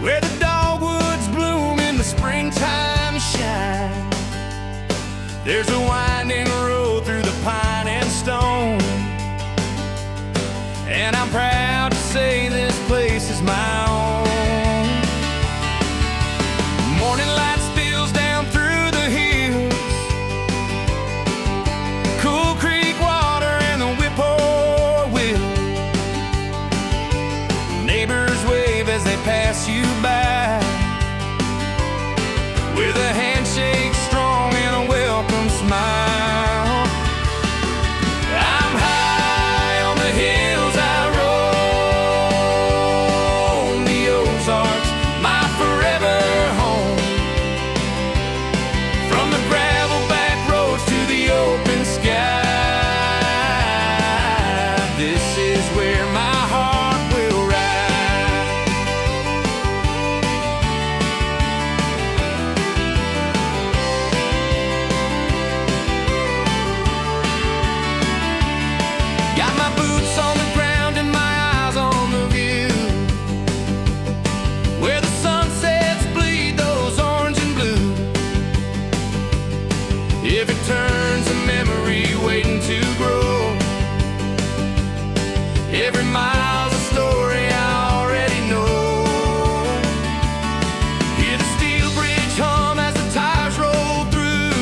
where the dogwoods bloom in the springtime shine. There's a winding road through the pine and stone, and I'm proud to say this place is my own. Morning light spills down through the hills, cool creek water and the whippoorwill. Neighbors wave as they pass you by, with a handshake strong and a welcome smile. I'm high on the hills I roam, the Ozarks, my forever home. From the gravel back roads to the open sky, this is where my heart will ride. Got my boots on the ground and my eyes on the view, where the sunsets bleed those orange and blue. If it turns a memory waiting to grow, every mile's a story I already know. Hear the steel bridge hum as the tires roll through,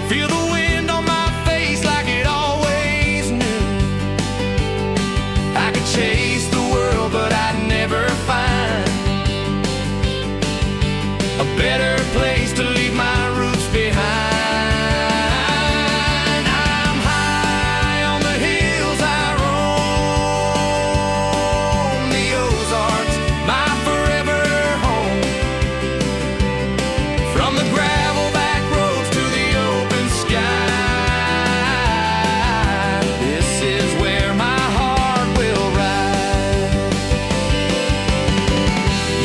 feel the wind on my face like it always knew. I could chase the world, but I'd never find a better place to leave my roots behind. I'm high on the hills I roam, the Ozarks, my forever home. From the gravel back roads to the open sky, this is where my heart will ride.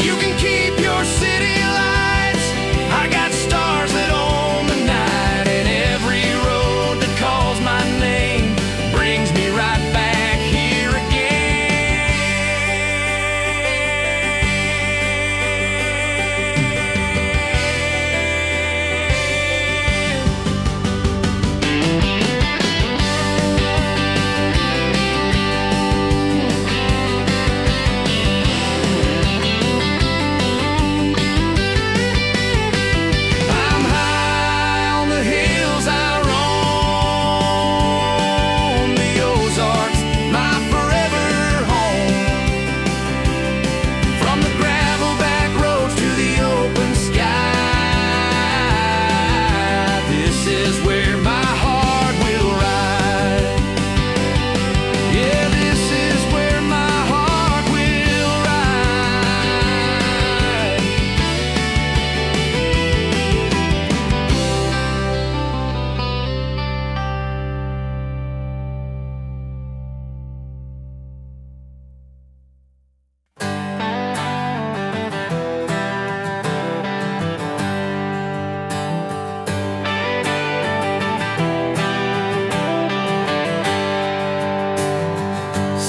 You can keep your city lights, I got stars that own the night, and every road that calls my name brings me right back here I'm high on the hills I roam, the Ozarks, my forever home. From the gravel back roads to the open sky, this is where my heart will ride. Yeah, this is where my heart will ride.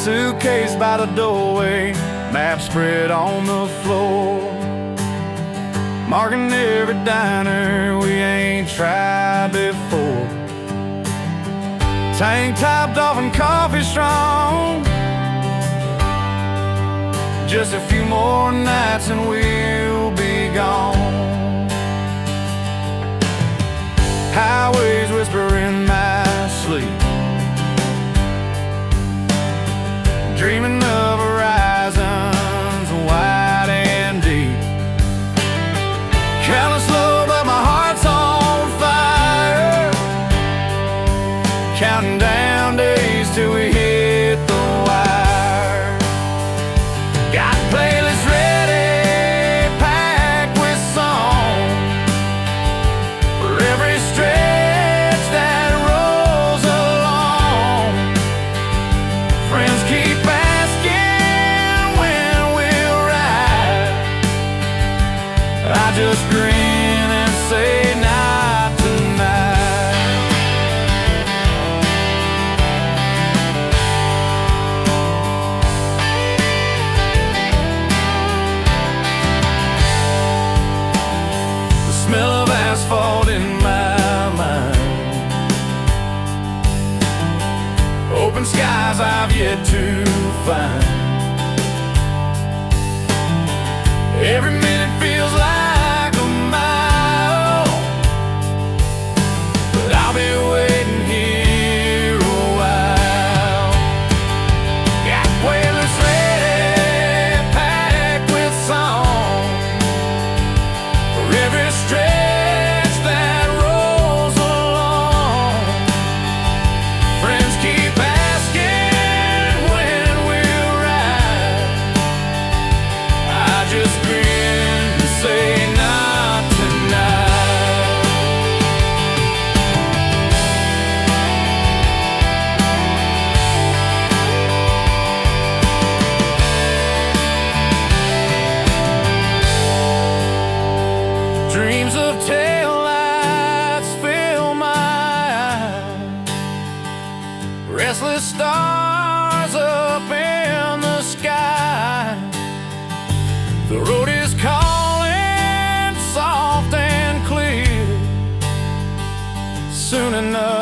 Suitcase by the doorway, map spread on the floor, marking every diner we ain't tried before. Tank topped off and coffee strong, just a few more nights and we'll be gone. Highways whisper in my sleep, dreaming of horizons wide and deep. Counting slow, but my I just grin and say not tonight. The smell of asphalt in my mind, open skies I've yet to find. Every minute feels like a mile, but I'll be waiting here a while. Got wailers ready, packed with song, for every stretch that rolls along. Friends keep asking when we'll ride. I just grin and say not tonight. Dreams of taillights fill my eyes, restless stars up in the sky. The road is calling soft and clear. Soon enough